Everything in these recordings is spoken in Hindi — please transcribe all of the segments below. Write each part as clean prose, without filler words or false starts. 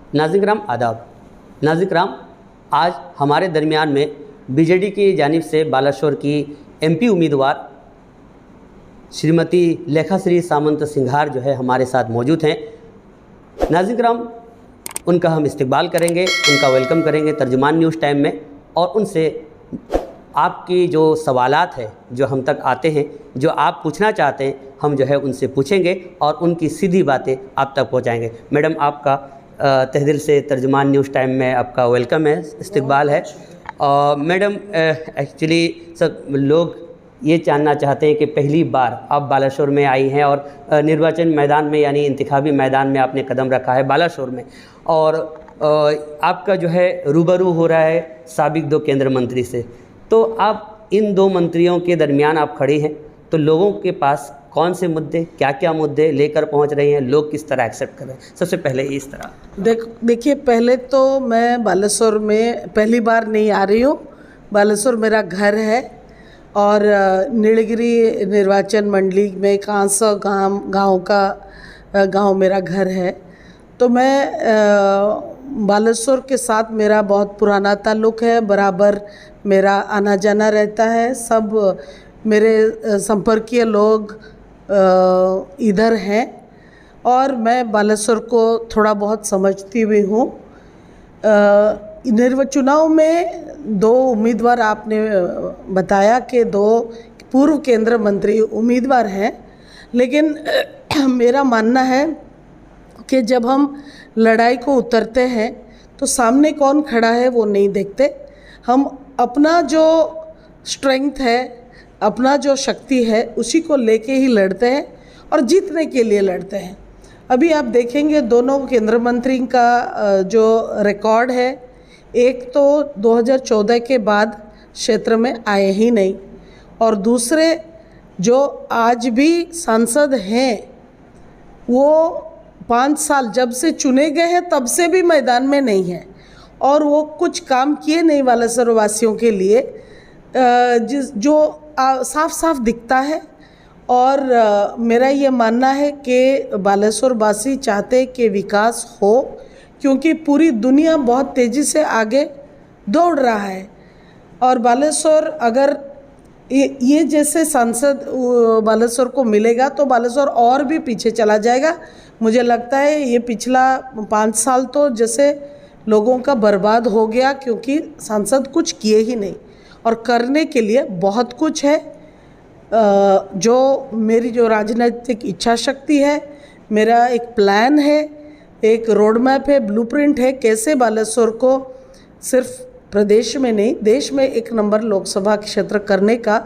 नाज़रीन किराम आदाब। नाज़रीन किराम, आज हमारे दरमियान में बीजेडी की जानिब से बालाश्वर की एमपी उम्मीदवार श्रीमती लेखाश्री सामंत सिंघार जो है हमारे साथ मौजूद हैं। नाज़रीन किराम, उनका हम इस्तकबाल करेंगे, उनका वेलकम करेंगे तर्जुमान न्यूज़ टाइम में, और उनसे आपकी जो सवालात है जो हम तक आते हैं, जो आप पूछना चाहते हैं, हम जो है उनसे पूछेंगे और उनकी सीधी बातें आप तक पहुंचाएंगे। मैडम, आपका तहे दिल से तर्जुमान न्यूज़ टाइम में आपका वेलकम है, इस्तकबाल है। मैडम, एक्चुअली सब लोग ये जानना चाहते हैं कि पहली बार आप बालाश्वर में आई हैं और निर्वाचन मैदान में यानी इंतखाबी मैदान में आपने कदम रखा है बालाश्वर में, और आपका जो है रूबरू हो रहा है साबिक 2 केंद्रीय मंत्री से। तो आप इन 2 मंत्रियों के दरमियान आप खड़ी हैं, तो लोगों के पास कौन से मुद्दे, क्या क्या मुद्दे लेकर पहुंच रही हैं, लोग किस तरह एक्सेप्ट कर रहे हैं? सबसे पहले इस तरह देखिए, पहले तो मैं बालेश्वर में पहली बार नहीं आ रही हूँ। बालेश्वर मेरा घर है और नीलगिरी निर्वाचन मंडली में कांसा गांव मेरा घर है। तो मैं बालेश्वर के साथ मेरा बहुत पुराना ताल्लुक़ है, बराबर मेरा आना जाना रहता है। सब मेरे संपर्कीय लोग इधर हैं और मैं बालेश्वर को थोड़ा बहुत समझती हुई हूँ। चुनाव में 2 उम्मीदवार आपने बताया कि 2 पूर्व केंद्रीय मंत्री उम्मीदवार हैं, लेकिन मेरा मानना है कि जब हम लड़ाई को उतरते हैं तो सामने कौन खड़ा है वो नहीं देखते। हम अपना जो स्ट्रेंथ है, अपना जो शक्ति है, उसी को लेके ही लड़ते हैं और जीतने के लिए लड़ते हैं। अभी आप देखेंगे दोनों केंद्रीय मंत्री का जो रिकॉर्ड है, एक तो 2014 के बाद क्षेत्र में आए ही नहीं, और दूसरे जो आज भी सांसद हैं वो 5 साल जब से चुने गए हैं तब से भी मैदान में नहीं है, और वो कुछ काम किए नहीं बालेश्वर वासियों के लिए, जो साफ साफ दिखता है। और मेरा ये मानना है कि बालेश्वर वासी चाहते कि विकास हो, क्योंकि पूरी दुनिया बहुत तेज़ी से आगे दौड़ रहा है, और बालेश्वर अगर ये जैसे सांसद बालेश्वर को मिलेगा तो बालेश्वर और भी पीछे चला जाएगा। मुझे लगता है ये पिछला 5 साल तो जैसे लोगों का बर्बाद हो गया, क्योंकि सांसद कुछ किए ही नहीं, और करने के लिए बहुत कुछ है। जो मेरी जो राजनीतिक इच्छा शक्ति है, मेरा एक प्लान है, एक रोड मैप है, ब्लूप्रिंट है, कैसे बालेश्वर को सिर्फ प्रदेश में नहीं देश में 1 नंबर लोकसभा क्षेत्र करने का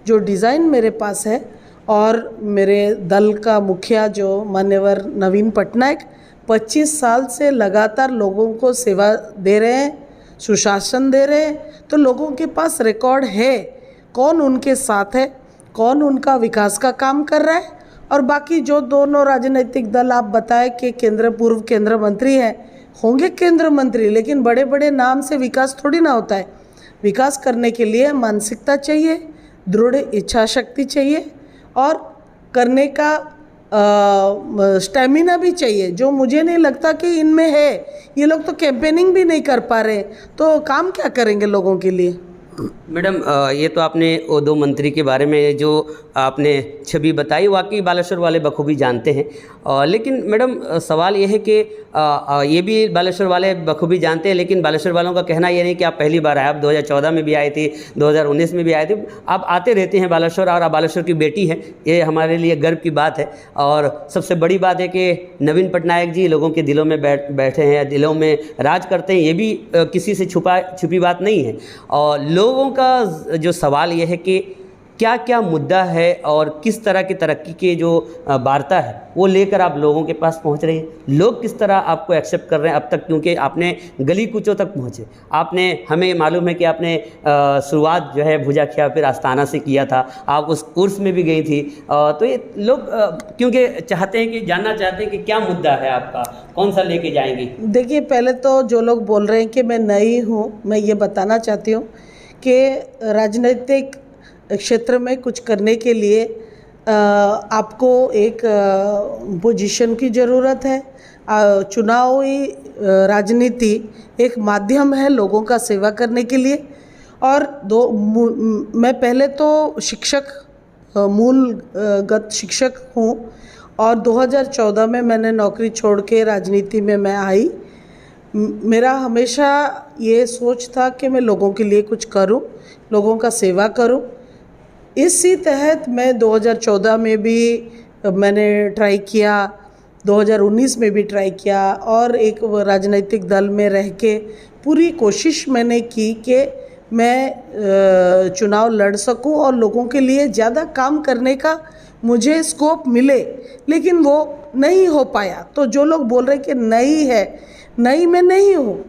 जो डिज़ाइन मेरे पास है। और मेरे दल का मुखिया जो मान्यवर नवीन पटनायक 25 साल से लगातार लोगों को सेवा दे रहे हैं, सुशासन दे रहे हैं, तो लोगों के पास रिकॉर्ड है कौन उनके साथ है, कौन उनका विकास का काम कर रहा है। और बाकी जो दोनों राजनीतिक दल आप बताएं कि पूर्व केंद्रीय मंत्री हैं, होंगे केंद्रीय मंत्री, लेकिन बड़े बड़े नाम से विकास थोड़ी ना होता है। विकास करने के लिए मानसिकता चाहिए, दृढ़ इच्छा शक्ति चाहिए, और करने का स्टेमिना भी चाहिए, जो मुझे नहीं लगता कि इनमें है। ये लोग तो कैंपेनिंग भी नहीं कर पा रहे, तो काम क्या करेंगे लोगों के लिए? मैडम, ये तो आपने वो 2 मंत्री के बारे में जो आपने छवि बताई, वाकई बालेश्वर वाले बखूबी जानते हैं। लेकिन मैडम, सवाल ये है कि ये भी बालेश्वर वाले बखूबी जानते हैं, लेकिन बालेश्वर वालों का कहना ये नहीं कि आप पहली बार आए। आप 2014 में भी आए थे, 2019 में भी आए थे, आप आते रहते हैं बालेश्वर, और आप बालेश्वर की बेटी हैं, ये हमारे लिए गर्व की बात है। और सबसे बड़ी बात है कि नवीन पटनायक जी लोगों के दिलों में बैठे हैं, दिलों में राज करते हैं, ये भी किसी से छुपी बात नहीं है। और लोगों का जो सवाल ये है कि क्या क्या मुद्दा है और किस तरह की तरक्की के जो वार्ता है वो लेकर आप लोगों के पास पहुंच रही हैं, लोग किस तरह आपको एक्सेप्ट कर रहे हैं अब तक, क्योंकि आपने गली कूचों तक पहुंचे। आपने, हमें मालूम है कि आपने शुरुआत जो है भुजा खिया फिर आस्थाना से किया था, आप उस कोर्स में भी गई थी। तो ये लोग क्योंकि चाहते हैं कि जानना चाहते हैं कि क्या मुद्दा है आपका, कौन सा लेके जाएंगी? देखिए, पहले तो जो लोग बोल रहे हैं कि मैं नई हूँ, मैं ये बताना चाहती हूँ कि राजनीतिक क्षेत्र में कुछ करने के लिए आपको एक पोजीशन की ज़रूरत है, चुनावी राजनीति एक माध्यम है लोगों का सेवा करने के लिए। और मैं पहले तो शिक्षक, मूलगत शिक्षक हूँ और 2014 में मैंने नौकरी छोड़ के राजनीति में मैं आई। मेरा हमेशा ये सोच था कि मैं लोगों के लिए कुछ करूं, लोगों का सेवा करूं। इसी तहत मैं 2014 में भी मैंने ट्राई किया, 2019 में भी ट्राई किया और एक राजनीतिक दल में रह के पूरी कोशिश मैंने की कि मैं चुनाव लड़ सकूं और लोगों के लिए ज़्यादा काम करने का मुझे स्कोप मिले, लेकिन वो नहीं हो पाया। तो जो लोग बोल रहे कि नहीं है, नहीं, मैं नहीं हूँ,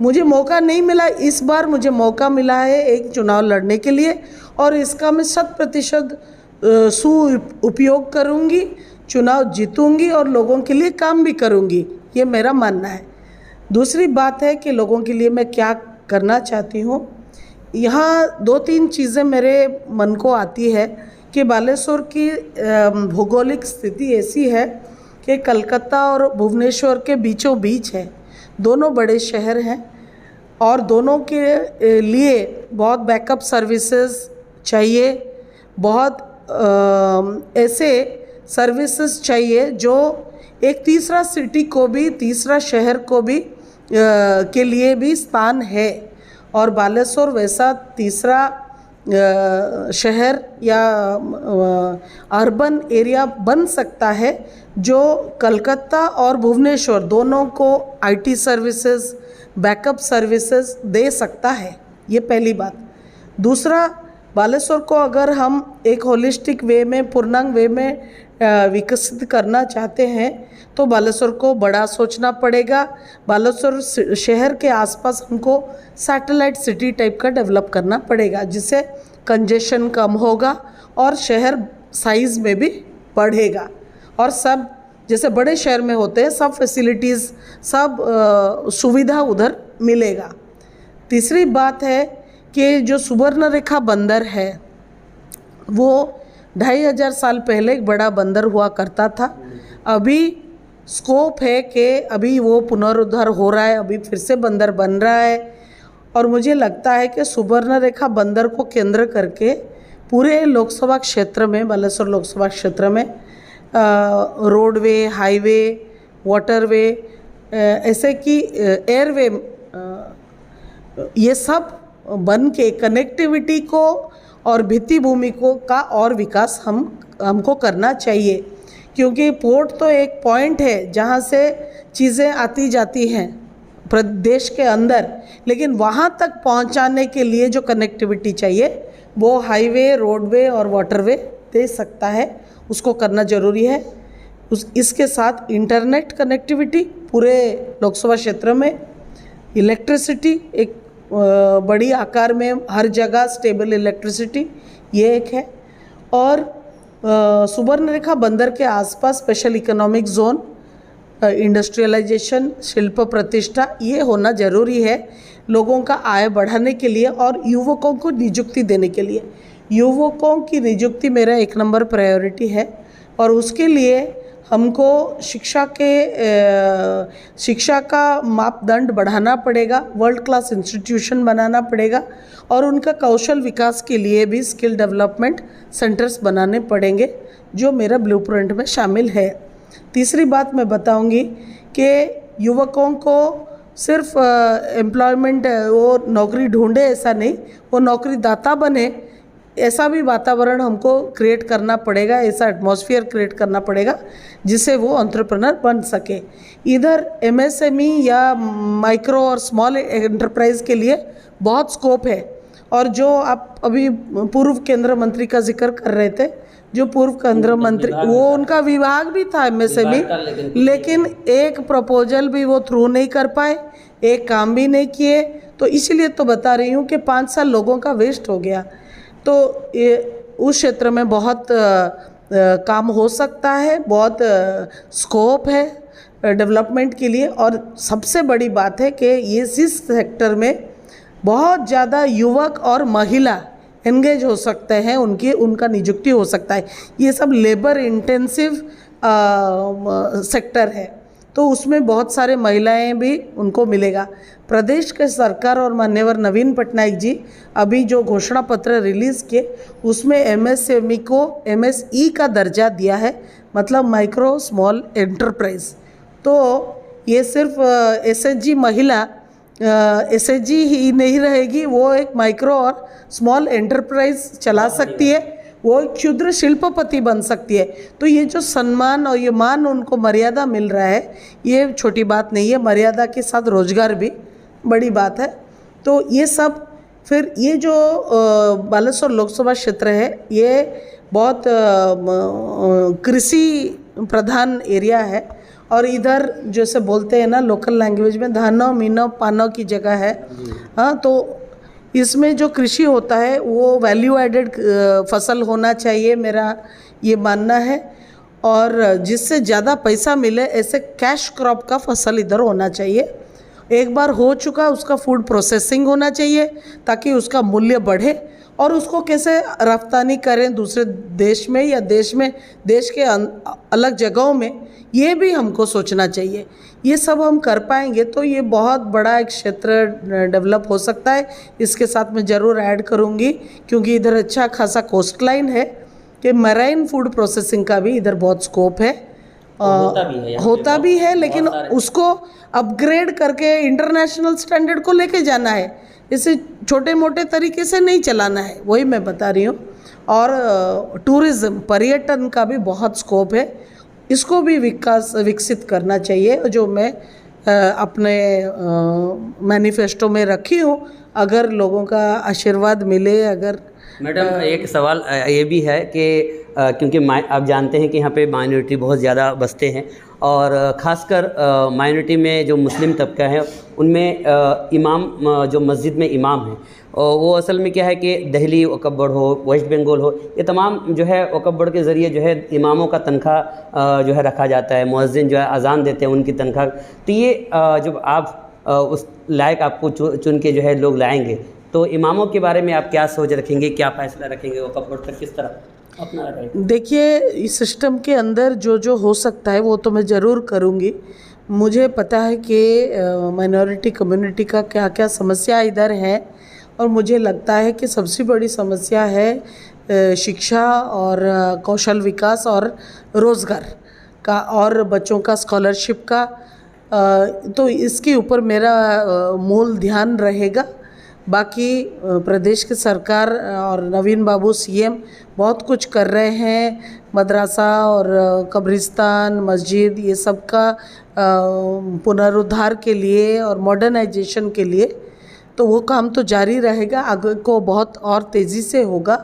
मुझे मौका नहीं मिला। इस बार मुझे मौका मिला है एक चुनाव लड़ने के लिए और इसका मैं 100% उपयोग करूँगी, चुनाव जीतूँगी और लोगों के लिए काम भी करूँगी, ये मेरा मानना है। दूसरी बात है कि लोगों के लिए मैं क्या करना चाहती हूँ। यहाँ 2-3 चीज़ें मेरे मन को आती है कि बालेश्वर की भौगोलिक स्थिति ऐसी है कि कलकत्ता और भुवनेश्वर के बीचों बीच है, दोनों बड़े शहर हैं और दोनों के लिए बहुत बैकअप सर्विसेज चाहिए, बहुत ऐसे सर्विसेज चाहिए जो एक तीसरा सिटी को भी, तीसरा शहर को भी के लिए भी स्थान है। और बालेश्वर वैसा तीसरा शहर या अर्बन एरिया बन सकता है जो कलकत्ता और भुवनेश्वर दोनों को आईटी सर्विसेज, बैकअप सर्विसेज दे सकता है। ये पहली बात। दूसरा, बालेश्वर को अगर हम एक होलिस्टिक वे में, पूर्णांग वे में विकसित करना चाहते हैं तो बालेश्वर को बड़ा सोचना पड़ेगा। बालेश्वर शहर के आसपास हमको सैटेलाइट सिटी टाइप का डेवलप करना पड़ेगा, जिससे कंजेशन कम होगा और शहर साइज़ में भी बढ़ेगा और सब जैसे बड़े शहर में होते हैं सब फैसिलिटीज़, सब सुविधा उधर मिलेगा। तीसरी बात है कि जो सुवर्णरेखा बंदर है वो 2500 साल पहले एक बड़ा बंदर हुआ करता था। अभी स्कोप है कि अभी वो पुनरुद्धार हो रहा है, अभी फिर से बंदर बन रहा है और मुझे लगता है कि सुवर्णरेखा बंदर को केंद्र करके पूरे लोकसभा क्षेत्र में, बालेश्वर लोकसभा क्षेत्र में रोडवे, हाईवे, वाटरवे, ऐसे कि एयरवे, ये सब बन के कनेक्टिविटी को और भित्ति भूमि को का और विकास हमको करना चाहिए, क्योंकि पोर्ट तो एक पॉइंट है जहाँ से चीज़ें आती जाती हैं प्रदेश के अंदर, लेकिन वहाँ तक पहुँचाने के लिए जो कनेक्टिविटी चाहिए वो हाईवे, रोडवे और वाटरवे दे सकता है, उसको करना ज़रूरी है। इसके साथ इंटरनेट कनेक्टिविटी पूरे लोकसभा क्षेत्र में, इलेक्ट्रिसिटी एक बड़ी आकार में हर जगह स्टेबल इलेक्ट्रिसिटी, ये एक है। और सुवर्णरेखा बंदर के आसपास स्पेशल इकोनॉमिक जोन, इंडस्ट्रियलाइजेशन, शिल्प प्रतिष्ठा, ये होना ज़रूरी है लोगों का आय बढ़ाने के लिए और युवकों को नियुक्ति देने के लिए। युवकों की नियुक्ति मेरा 1 नंबर प्रायोरिटी है और उसके लिए हमको शिक्षा का मापदंड बढ़ाना पड़ेगा, वर्ल्ड क्लास इंस्टीट्यूशन बनाना पड़ेगा और उनका कौशल विकास के लिए भी स्किल डेवलपमेंट सेंटर्स बनाने पड़ेंगे, जो मेरा ब्लूप्रिंट में शामिल है। तीसरी बात मैं बताऊंगी कि युवकों को सिर्फ एम्प्लॉयमेंट, वो नौकरी ढूंढे ऐसा नहीं, वो नौकरी दाता बने, ऐसा भी वातावरण हमको क्रिएट करना पड़ेगा, ऐसा एटमॉस्फेयर क्रिएट करना पड़ेगा जिससे वो एंटरप्रेन्योर बन सके। इधर एमएसएमई या माइक्रो और स्मॉल एंटरप्राइज के लिए बहुत स्कोप है। और जो आप अभी पूर्व केंद्र मंत्री का जिक्र कर रहे थे, जो पूर्व केंद्र मंत्री, वो उनका विभाग भी था एमएसएमई, लेकिन एक प्रपोजल भी वो थ्रू नहीं कर पाए, एक काम भी नहीं किए। तो इसलिए तो बता रही हूँ कि 5 साल लोगों का वेस्ट हो गया। तो ये उस क्षेत्र में बहुत काम हो सकता है, बहुत स्कोप है डेवलपमेंट के लिए। और सबसे बड़ी बात है कि ये इस सेक्टर में बहुत ज़्यादा युवक और महिला एंगेज हो सकते हैं, उनका नियुक्ति हो सकता है। ये सब लेबर इंटेंसिव सेक्टर है, तो उसमें बहुत सारे महिलाएं भी उनको मिलेगा। प्रदेश के सरकार और मान्यवर नवीन पटनायक जी अभी जो घोषणा पत्र रिलीज़ किए उसमें एमएसएमई को एमएसई का दर्जा दिया है, मतलब माइक्रो स्मॉल एंटरप्राइज। तो ये सिर्फ एसएचजी महिला एसएचजी ही नहीं रहेगी, वो एक माइक्रो और स्मॉल एंटरप्राइज चला सकती है, वो एक क्षुद्र शिल्पपति बन सकती है। तो ये जो सम्मान और ये मान उनको मर्यादा मिल रहा है, ये छोटी बात नहीं है। मर्यादा के साथ रोजगार भी बड़ी बात है। तो ये सब, फिर ये जो बालेश्वर लोकसभा क्षेत्र है ये बहुत कृषि प्रधान एरिया है और इधर जैसे बोलते हैं ना लोकल लैंग्वेज में धानो मीनो पानो की जगह है। हाँ, तो इसमें जो कृषि होता है वो वैल्यू एडेड फसल होना चाहिए, मेरा ये मानना है। और जिससे ज़्यादा पैसा मिले ऐसे कैश क्रॉप का फसल इधर होना चाहिए। एक बार हो चुका उसका फूड प्रोसेसिंग होना चाहिए ताकि उसका मूल्य बढ़े, और उसको कैसे रफ्तानी करें दूसरे देश में या देश के अलग जगहों में, ये भी हमको सोचना चाहिए। ये सब हम कर पाएंगे तो ये बहुत बड़ा एक क्षेत्र डेवलप हो सकता है। इसके साथ मैं ज़रूर ऐड करूँगी क्योंकि इधर अच्छा खासा कोस्ट लाइन है कि मैराइन फूड प्रोसेसिंग का भी इधर बहुत स्कोप है। होता भी है लेकिन उसको अपग्रेड करके इंटरनेशनल स्टैंडर्ड को लेके जाना है, इसे छोटे मोटे तरीके से नहीं चलाना है, वही मैं बता रही हूँ। और टूरिज़्म पर्यटन का भी बहुत स्कोप है, इसको भी विकसित करना चाहिए, जो मैं अपने मैनिफेस्टो में रखी हूँ। अगर लोगों का आशीर्वाद मिले, अगर मैडम एक सवाल ये भी है कि क्योंकि आप जानते हैं कि यहाँ पे माइनॉरिटी बहुत ज़्यादा बसते हैं और ख़ासकर माइनॉरिटी में जो मुस्लिम तबका है उनमें इमाम जो मस्जिद में इमाम हैं और वो असल में क्या है कि दिल्ली वक्फ बोर्ड हो, वेस्ट बंगाल हो, ये तमाम जो है वक्फ बोर्ड के ज़रिए जो है इमामों का तनख्वाह जो है रखा जाता है, मुअज्जिन जो है अजान देते हैं उनकी तनख्वाह। तो ये जब आप उस लायक आपको चुन के जो है लोग लाएंगे तो इमामों के बारे में आप क्या सोच रखेंगे, क्या फ़ैसला रखेंगे, वक्फ बोर्ड पर किस तरह अपना रहेगा? देखिए, इस सिस्टम के अंदर जो हो सकता है वो तो मैं ज़रूर करूँगी। मुझे पता है कि माइनॉरिटी कम्युनिटी का क्या क्या समस्या इधर है और मुझे लगता है कि सबसे बड़ी समस्या है शिक्षा और कौशल विकास और रोज़गार का और बच्चों का स्कॉलरशिप का। तो इसके ऊपर मेरा मूल ध्यान रहेगा। बाकी प्रदेश की सरकार और नवीन बाबू सीएम बहुत कुछ कर रहे हैं, मदरसा और कब्रिस्तान मस्जिद ये सब का पुनरुद्धार के लिए और मॉडर्नाइजेशन के लिए, तो वो काम तो जारी रहेगा, आगे को बहुत और तेज़ी से होगा।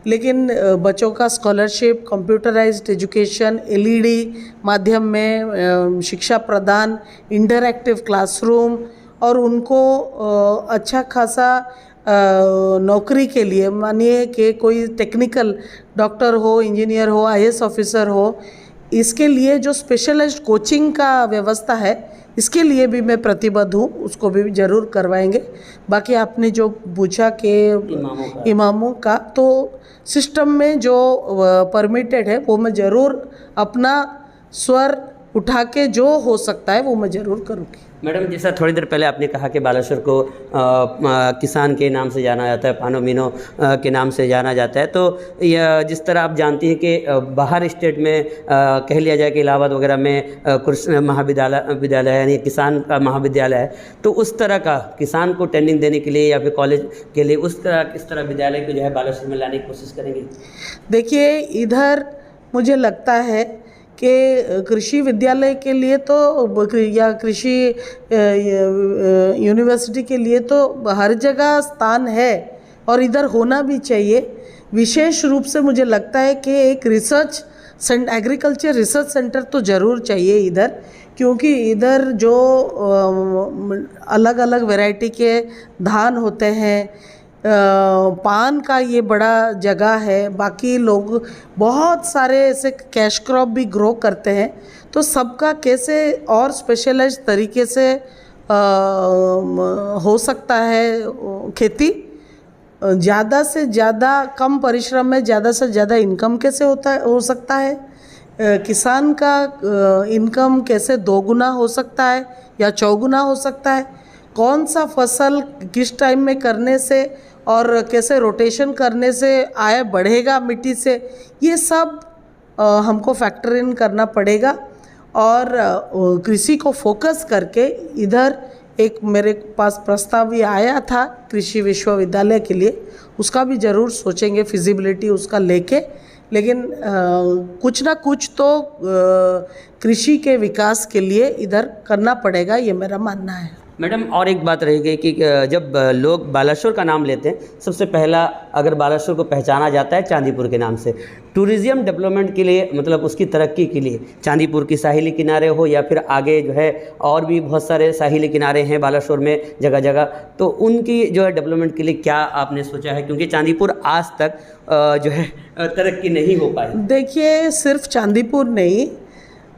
लेकिन बच्चों का स्कॉलरशिप, कंप्यूटराइज्ड एजुकेशन, एलईडी माध्यम में शिक्षा प्रदान, इंटरैक्टिव क्लासरूम और उनको अच्छा खासा नौकरी के लिए, मानिए कि कोई टेक्निकल डॉक्टर हो, इंजीनियर हो, आईएएस ऑफिसर हो, इसके लिए जो स्पेशलाइज्ड कोचिंग का व्यवस्था है इसके लिए भी मैं प्रतिबद्ध हूँ, उसको भी ज़रूर करवाएंगे। बाकी आपने जो पूछा कि इमामों का तो सिस्टम में जो परमिटेड है वो मैं ज़रूर अपना स्वर उठा के जो हो सकता है वो मैं ज़रूर करूँगी। मैडम, जैसा थोड़ी देर पहले आपने कहा कि बालेश्वर को किसान के नाम से जाना जाता है, पानो मीनो के नाम से जाना जाता है, तो जिस तरह आप जानती हैं कि बाहर स्टेट में कह लिया जाए कि इलाहाबाद वगैरह में कृषि विद्यालय यानी किसान का महाविद्यालय है, तो उस तरह का किसान को ट्रेनिंग देने के लिए या फिर कॉलेज के लिए उस तरह इस तरह विद्यालय को जो है बालेश्वर में लाने की कोशिश करेंगे? देखिए, इधर मुझे लगता है कि कृषि विद्यालय के लिए तो या कृषि यूनिवर्सिटी के लिए तो हर जगह स्थान है और इधर होना भी चाहिए। विशेष रूप से मुझे लगता है कि एक एग्रीकल्चर रिसर्च सेंटर तो ज़रूर चाहिए इधर, क्योंकि इधर जो अलग अलग वैरायटी के धान होते हैं, पान का ये बड़ा जगह है, बाकी लोग बहुत सारे ऐसे कैश क्रॉप भी ग्रो करते हैं, तो सबका कैसे और स्पेशलाइज्ड तरीके से हो सकता है खेती, ज़्यादा से ज़्यादा कम परिश्रम में ज़्यादा से ज़्यादा इनकम कैसे हो सकता है, किसान का इनकम कैसे दोगुना हो सकता है या चौगुना हो सकता है, कौन सा फसल किस टाइम में करने से और कैसे रोटेशन करने से आय बढ़ेगा मिट्टी से, ये सब हमको फैक्टर इन करना पड़ेगा। और कृषि को फोकस करके इधर एक मेरे पास प्रस्ताव भी आया था कृषि विश्वविद्यालय के लिए, उसका भी ज़रूर सोचेंगे फिजिबिलिटी उसका लेके, लेकिन कुछ ना कुछ तो कृषि के विकास के लिए इधर करना पड़ेगा, ये मेरा मानना है। मैडम और एक बात रहेगी कि जब लोग बालाश्वर का नाम लेते हैं, सबसे पहला अगर बालाश्वर को पहचाना जाता है चांदीपुर के नाम से। टूरिज़्म डेवलपमेंट के लिए, मतलब उसकी तरक्की के लिए, चांदीपुर की साहिली किनारे हो या फिर आगे जो है और भी बहुत सारे साहिली किनारे हैं बालाश्वर में जगह जगह, तो उनकी जो है डेवलपमेंट के लिए क्या आपने सोचा है? क्योंकि चांदीपुर आज तक जो है तरक्की नहीं हो पाई। देखिए, सिर्फ चांदीपुर नहीं,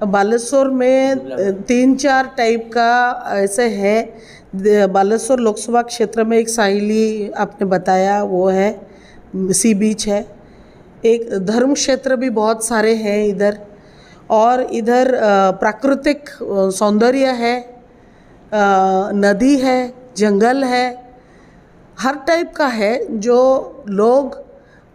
बालेश्वर में 3-4 टाइप का ऐसे है। बालेश्वर लोकसभा क्षेत्र में एक साहिली आपने बताया, वो है सी बीच है। एक धर्म क्षेत्र भी बहुत सारे हैं इधर, और इधर प्राकृतिक सौंदर्य है, नदी है, जंगल है, हर टाइप का है जो लोग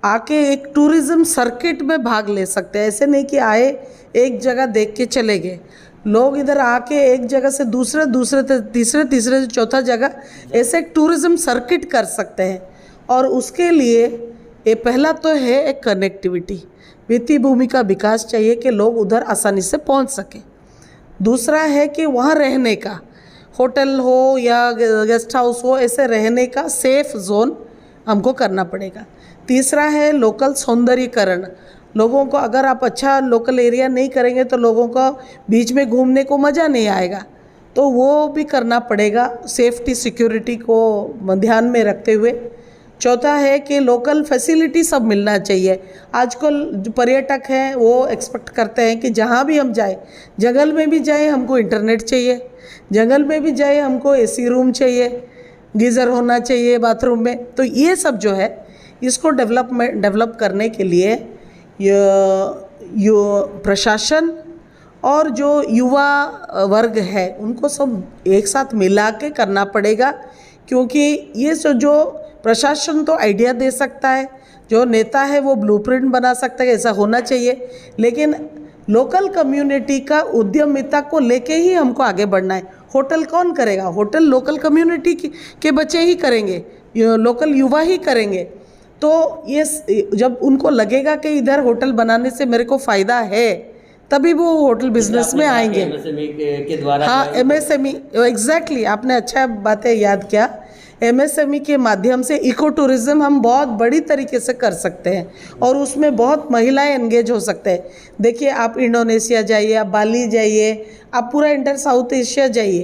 आके एक टूरिज़्म सर्किट में भाग ले सकते हैं। ऐसे नहीं कि आए एक जगह देख के चले गए, लोग इधर आके एक जगह से दूसरे तीसरे से चौथा जगह ऐसे एक टूरिज़्म सर्किट कर सकते हैं। और उसके लिए ये पहला तो है एक कनेक्टिविटी, वित्तीय भूमि का विकास चाहिए कि लोग उधर आसानी से पहुंच सकें। दूसरा है कि वहाँ रहने का, होटल हो या गेस्ट हाउस हो, ऐसे रहने का सेफ जोन हमको करना पड़ेगा। तीसरा है लोकल सौंदर्यीकरण। लोगों को, अगर आप अच्छा लोकल एरिया नहीं करेंगे तो लोगों को बीच में घूमने को मज़ा नहीं आएगा, तो वो भी करना पड़ेगा, सेफ्टी सिक्योरिटी को ध्यान में रखते हुए। चौथा है कि लोकल फैसिलिटी सब मिलना चाहिए। आजकल जो पर्यटक हैं वो एक्सपेक्ट करते हैं कि जहाँ भी हम जाए, जंगल में भी जाए हमको इंटरनेट चाहिए, जंगल में भी जाए हमको एसी रूम चाहिए, गीज़र होना चाहिए बाथरूम में। तो ये सब जो है इसको डेवलप करने के लिए प्रशासन और जो युवा वर्ग है उनको सब एक साथ मिला के करना पड़ेगा। क्योंकि ये जो प्रशासन तो आइडिया दे सकता है, जो नेता है वो ब्लूप्रिंट बना सकता है, ऐसा होना चाहिए, लेकिन लोकल कम्युनिटी का उद्यमिता को लेके ही हमको आगे बढ़ना है। होटल कौन करेगा? होटल लोकल कम्युनिटी के बच्चे ही करेंगे, लोकल युवा ही करेंगे। तो ये जब उनको लगेगा कि इधर होटल बनाने से मेरे को फ़ायदा है, तभी वो होटल बिजनेस में आएंगे। MSME के द्वारा, हाँ, MSME एग्जैक्टली, आपने अच्छा बातें याद किया। MSME के माध्यम से इको टूरिज़्म हम बहुत बड़ी तरीके से कर सकते हैं और उसमें बहुत महिलाएं एंगेज हो सकते हैं। देखिए, आप इंडोनेशिया जाइए, आप बाली जाइए, आप पूरा इंटर साउथ एशिया जाइए,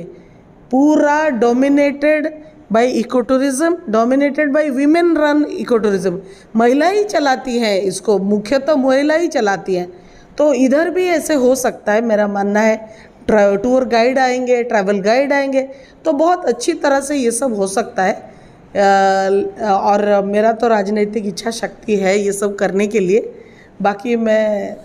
पूरा dominated by eco tourism, dominated by women run eco tourism. महिला ही चलाती हैं इसको, मुख्यतः महिला ही चलाती हैं। तो इधर भी ऐसे हो सकता है, मेरा मानना है। टूर गाइड आएंगे, ट्रैवल गाइड आएंगे, तो बहुत अच्छी तरह से ये सब हो सकता है। और मेरा तो राजनीतिक इच्छा शक्ति है ये सब करने के लिए। बाकी मैं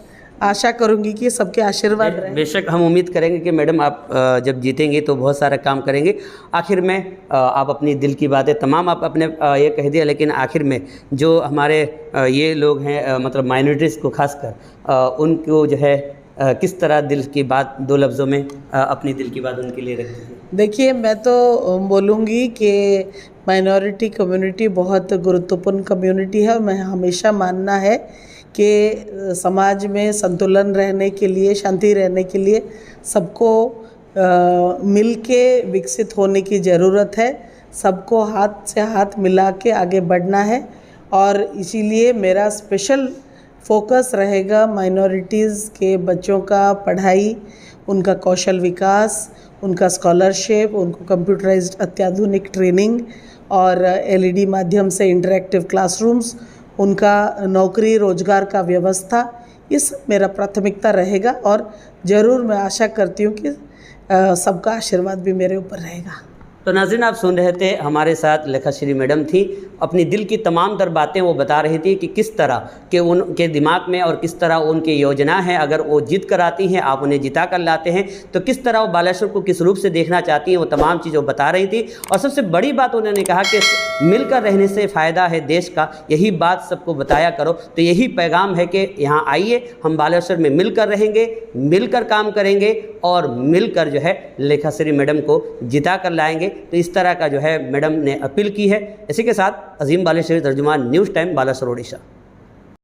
आशा करूंगी कि सबके आशीर्वाद रहे। बेशक हम उम्मीद करेंगे कि मैडम आप जब जीतेंगे तो बहुत सारा काम करेंगे। आखिर में आप अपनी दिल की बातें तमाम आप अपने ये कह दिया, लेकिन आखिर में जो हमारे ये लोग हैं, मतलब माइनॉरिटीज़ को खासकर, उनको जो है किस तरह दिल की बात 2 लफ्ज़ों में अपनी दिल की बात उनके लिए रख दीजिए। देखिए, मैं तो बोलूँगी कि माइनॉरिटी कम्युनिटी बहुत गुरुत्वपूर्ण कम्युनिटी है। मैं हमेशा मानना है कि समाज में संतुलन रहने के लिए, शांति रहने के लिए सबको मिल के विकसित होने की ज़रूरत है। सबको हाथ से हाथ मिला के आगे बढ़ना है, और इसीलिए मेरा स्पेशल फोकस रहेगा माइनॉरिटीज़ के बच्चों का पढ़ाई, उनका कौशल विकास, उनका स्कॉलरशिप, उनको कंप्यूटराइज्ड अत्याधुनिक ट्रेनिंग और LED माध्यम से इंटरेक्टिव क्लासरूम्स, उनका नौकरी रोजगार का व्यवस्था, ये सब मेरा प्राथमिकता रहेगा। और ज़रूर मैं आशा करती हूँ कि सबका आशीर्वाद भी मेरे ऊपर रहेगा। तो नाज़रीन, आप सुन रहे थे, हमारे साथ लेखाश्री मैडम थी। अपनी दिल की तमाम तर बातें वो बता रही थी कि किस तरह के उनके दिमाग में और किस तरह उनकी योजना है। अगर वो जीत कर आती हैं, आप उन्हें जिता कर लाते हैं, तो किस तरह वो बालेश्वर को किस रूप से देखना चाहती हैं, वो तमाम चीज़ वो बता रही थी। और सबसे बड़ी बात उन्होंने कहा कि मिलकर रहने से फ़ायदा है देश का, यही बात सबको बताया करो। तो यही पैगाम है कि यहाँ आइए, हम बालेश्वर में मिलकर रहेंगे, मिलकर काम करेंगे और मिलकर जो है लेखाश्री मैडम को जिता कर लाएंगे। तो इस तरह का जो है मैडम ने अपील की है। इसी के साथ अजीम बालेश्वरी, तर्जुमान न्यूज़ टाइम, बालासोर, ओडिशा।